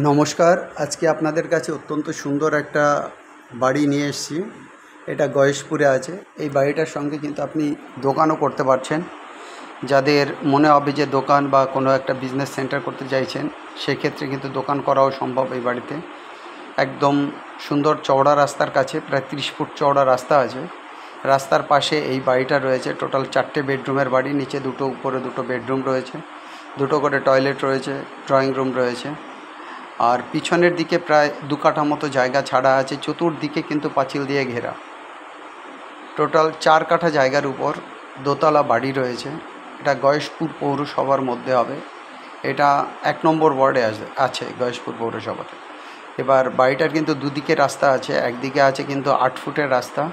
নমস্কার। আজকে আপনাদের কাছে অত্যন্ত সুন্দর একটা বাড়ি নিয়ে এসেছি। এটা গয়েশপুরে আছে। এই বাড়িটার সঙ্গে কিন্তু আপনি দোকানও করতে পারছেন। যাদের মনে হবে যে দোকান বা কোনো একটা বিজনেস সেন্টার করতে চাইছেন, সেক্ষেত্রে কিন্তু দোকান করাও সম্ভব এই বাড়িতে। একদম সুন্দর চওড়া রাস্তার কাছে, প্রায় 30 ফুট চওড়া রাস্তা আছে। রাস্তার পাশে এই বাড়িটা রয়েছে। টোটাল 4টে বেডরুমের বাড়ি। নিচে দুটো, উপরে দুটো বেডরুম রয়েছে, দুটো করে টয়লেট রয়েছে, ড্রয়িং রুম রয়েছে। আর পিছনের দিকে প্রায় 2 কাঠা মতো জায়গা ছাড়া আছে। চতুর্দিকে কিন্তু পাঁচিল দিয়ে ঘেরা। টোটাল 4 কাঠা জায়গার উপর দোতলা বাড়ি রয়েছে। এটা গয়েশপুর পৌরসভার মধ্যে হবে। এটা 1 নম্বর ওয়ার্ডে আছে গয়েশপুর পৌরসভাতে। এবার বাড়িটার কিন্তু দুদিকে রাস্তা আছে। একদিকে আছে কিন্তু 8 ফুটের রাস্তা,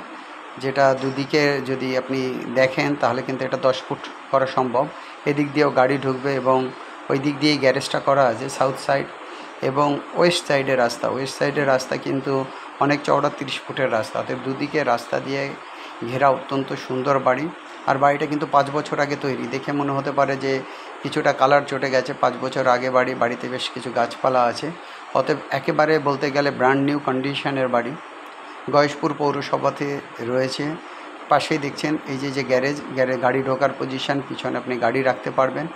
যেটা দুদিকে যদি আপনি দেখেন তাহলে কিন্তু এটা 10 ফুট করা সম্ভব। এদিক দিয়েও গাড়ি ঢুকবে এবং ওই দিক দিয়েই গ্যারেজটা করা আছে, সাউথ সাইড। এবং ওয়েস্ট সাইডের রাস্তা কিন্তু অনেক চওড়া, 30 ফুটের রাস্তা। অর্থাৎ দুদিকে রাস্তা দিয়ে ঘেরা অত্যন্ত সুন্দর বাড়ি। আর বাড়িটা কিন্তু 5 বছর আগে তৈরি। দেখে মনে হতে পারে যে কিছুটা কালার চটে গেছে। 5 বছর আগে বাড়ি। বাড়িতে বেশ কিছু গাছপালা আছে। অতএব একেবারে বলতে গেলে ব্র্যান্ড নিউ কন্ডিশনের বাড়ি। গয়েশপুর পৌরসভাতে রয়েছে। পাশেই দেখছেন এই যে গ্যারেজ গাড়ি ঢোকার পজিশন, পিছনে আপনি গাড়ি রাখতে পারবেন।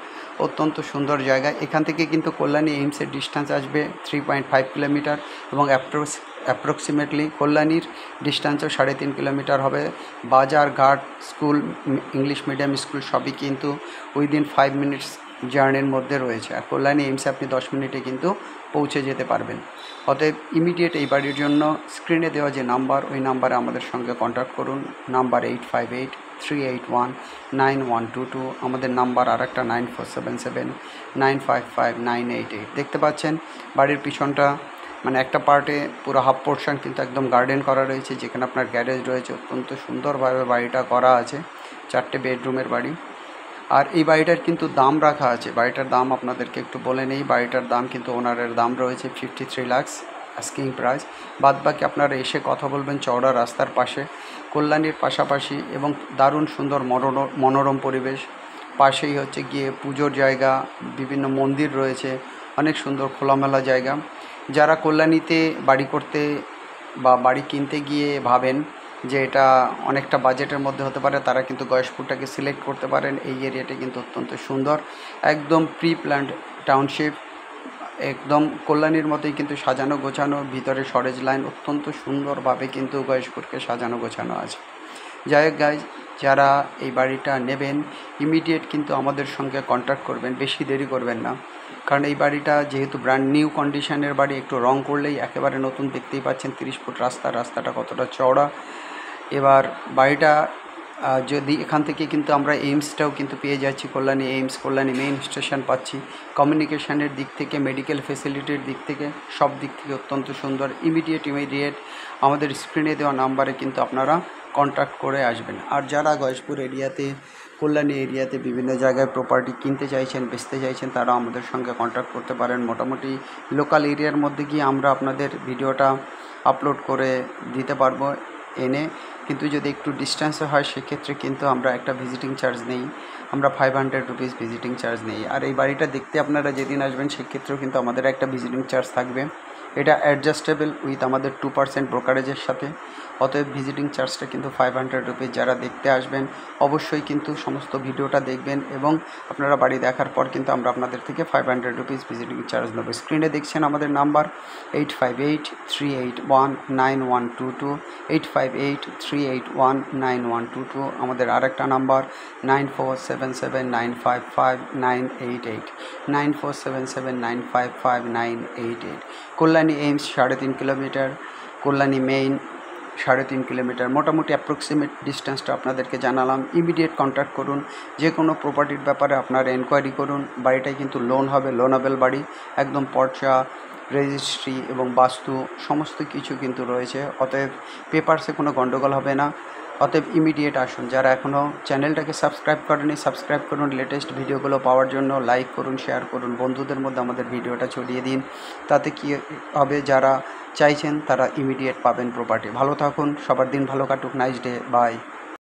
অত্যন্ত সুন্দর জায়গা। এখান থেকে কিন্তু কল্যাণী এইমসের ডিস্টেন্স আসবে 3.5 কিলোমিটার এবং অ্যাপ্রক্সিমেটলি কল্যাণীর ডিস্টেন্সও 3.5 কিলোমিটার হবে। বাজার ঘাট, স্কুল, ইংলিশ মিডিয়াম স্কুল সবই কিন্তু উইদিন 5 মিনিটস জার্নির মধ্যে রয়েছে। আর কল্যাণী এইমসে আপনি 10 মিনিটে কিন্তু পৌঁছে যেতে পারবেন। অতএব ইমিডিয়েট এই বাড়ির জন্য স্ক্রিনে দেওয়া যে নাম্বার, ওই নাম্বারে আমাদের সঙ্গে কন্ট্যাক্ট করুন। নাম্বার 8583819122। আমাদের নাম্বার আর একটা 9477955988। দেখতে পাচ্ছেন বাড়ির পিছনটা, মানে একটা পার্টে পুরো হাফ পোর্শন কিন্তু একদম গার্ডেন করা রয়েছে, যেখানে আপনার গ্যারেজ রয়েছে। অত্যন্ত সুন্দরভাবে বাড়িটা করা আছে। 4টে বেডরুমের বাড়ি। আর এই বাড়িটার কিন্তু দাম রাখা আছে। বাড়িটার দাম আপনাদেরকে একটু বলে নেই। বাড়িটার দাম কিন্তু ওনারের দাম রয়েছে 53 লাখ আস্কিং প্রাইস। বাদবাকি আপনারা এসে কথা বলবেন চওড়া রাস্তার পাশে, কল্যাণীর পাশাপাশি, এবং দারুণ সুন্দর মনোরম পরিবেশ। পাশেই হচ্ছে গিয়ে পুজোর জায়গা, বিভিন্ন মন্দির রয়েছে, অনেক সুন্দর খোলামেলা জায়গা। যারা কল্যাণীতে বাড়ি করতে বা বাড়ি কিনতে গিয়ে ভাবেন যে এটা অনেকটা বাজেটের মধ্যে হতে পারে, তারা কিন্তু গয়েশপুরটাকে সিলেক্ট করতে পারেন। এই এরিয়াটা কিন্তু অত্যন্ত সুন্দর, একদম প্রি প্ল্যান্ড টাউনশিপ। একদম কল্যাণীর মতোই কিন্তু সাজানো গোছানো। ভিতরে সরেজ লাইন, অত্যন্ত সুন্দরভাবে কিন্তু গয়েশপুরকে সাজানো গোছানো আছে। যাই হোক গাইজ, যারা এই বাড়িটা নেবেন ইমিডিয়েট কিন্তু আমাদের সঙ্গে কন্ট্যাক্ট করবেন। বেশি দেরি করবেন না, কারণ এই বাড়িটা যেহেতু ব্র্যান্ড নিউ কন্ডিশনের বাড়ি, একটু রং করলেই একেবারে নতুন। দেখতেই পাচ্ছেন 30 ফুট রাস্তাটা কতটা চওড়া। এবার বাড়িটা যদি এখান থেকে কিন্তু আমরা এইমসটাও কিন্তু পেয়ে যাচ্ছি। Kalyani AIIMS, Kalyani main station পাচ্ছি। কমিউনিকেশনের দিক থেকে, মেডিকেল ফেসিলিটির দিক থেকে, সব দিক থেকে অত্যন্ত সুন্দর। ইমিডিয়েট আমাদের স্ক্রিনে দেওয়া নাম্বারে কিন্তু আপনারা কন্ট্যাক্ট করে আসবেন। আর যারা গয়েশপুর এরিয়াতে, কল্যাণী এরিয়াতে বিভিন্ন জায়গায় প্রপার্টি কিনতে চাইছেন, বেচতে চাইছেন, তারা আমাদের সঙ্গে কন্ট্যাক্ট করতে পারেন। মোটামুটি লোকাল এরিয়ার মধ্যে গিয়ে আমরা আপনাদের ভিডিওটা আপলোড করে দিতে পারবো এনে। কিন্তু যদি একটু ডিস্টেন্সে হয় সেক্ষেত্রে কিন্তু আমরা একটা ভিজিটিং চার্জ নেই। আমরা 500 রুপিস ভিজিটিং চার্জ নেই। আর এই বাড়িটা দেখতে আপনারা যেদিন আসবেন সেক্ষেত্রেও কিন্তু আমাদের একটা ভিজিটিং চার্জ থাকবে। এটা অ্যাডজাস্টেবল উইথ আমাদের 2% ব্রোকারেজের সাথে। অতএব ভিজিটিং চার্জটা কিন্তু 500 রুপিস। যারা দেখতে আসবেন অবশ্যই কিন্তু সমস্ত ভিডিওটা দেখবেন, এবং আপনারা বাড়ি দেখার পর কিন্তু আমরা আপনাদের থেকে 500 রুপিস ভিজিটিং চার্জ নেব। স্ক্রিনে দেখছেন আমাদের নাম্বার 8583819122, 8583819122। আমাদের আরেকটা number 9477955988, 9477955988। Kalyani AIIMS 3.5 kilometre, Kalyani main 3.5 kilometre. মোটামুটি অ্যাপ্রক্সিমেট ডিস্টেন্সটা আপনাদেরকে জানালাম। ইমিডিয়েট কন্ট্যাক্ট করুন। যে কোনো প্রপার্টির ব্যাপারে আপনারা এনকোয়ারি করুন। বাড়িটাই কিন্তু লোন হবে, লোনেবল বাড়ি। একদম পর্চা, রেজিস্ট্রি এবং বাস্তু সমস্ত কিছু কিন্তু রয়েছে। অতএব পেপারসে কোনো গণ্ডগোল হবে না। অতএব ইমিডিয়েট আসুন। যারা এখনও চ্যানেলটাকে সাবস্ক্রাইব করেনি, সাবস্ক্রাইব করুন। লেটেস্ট ভিডিওগুলো পাওয়ার জন্য লাইক করুন, শেয়ার করুন, বন্ধুদের মধ্যে আমাদের ভিডিওটা ছড়িয়ে দিন। তাতে কী হবে, যারা চাইছেন তারা ইমিডিয়েট পাবেন প্রপার্টি। ভালো থাকুন, সবার দিন ভালো কাটুক। Nice day, by.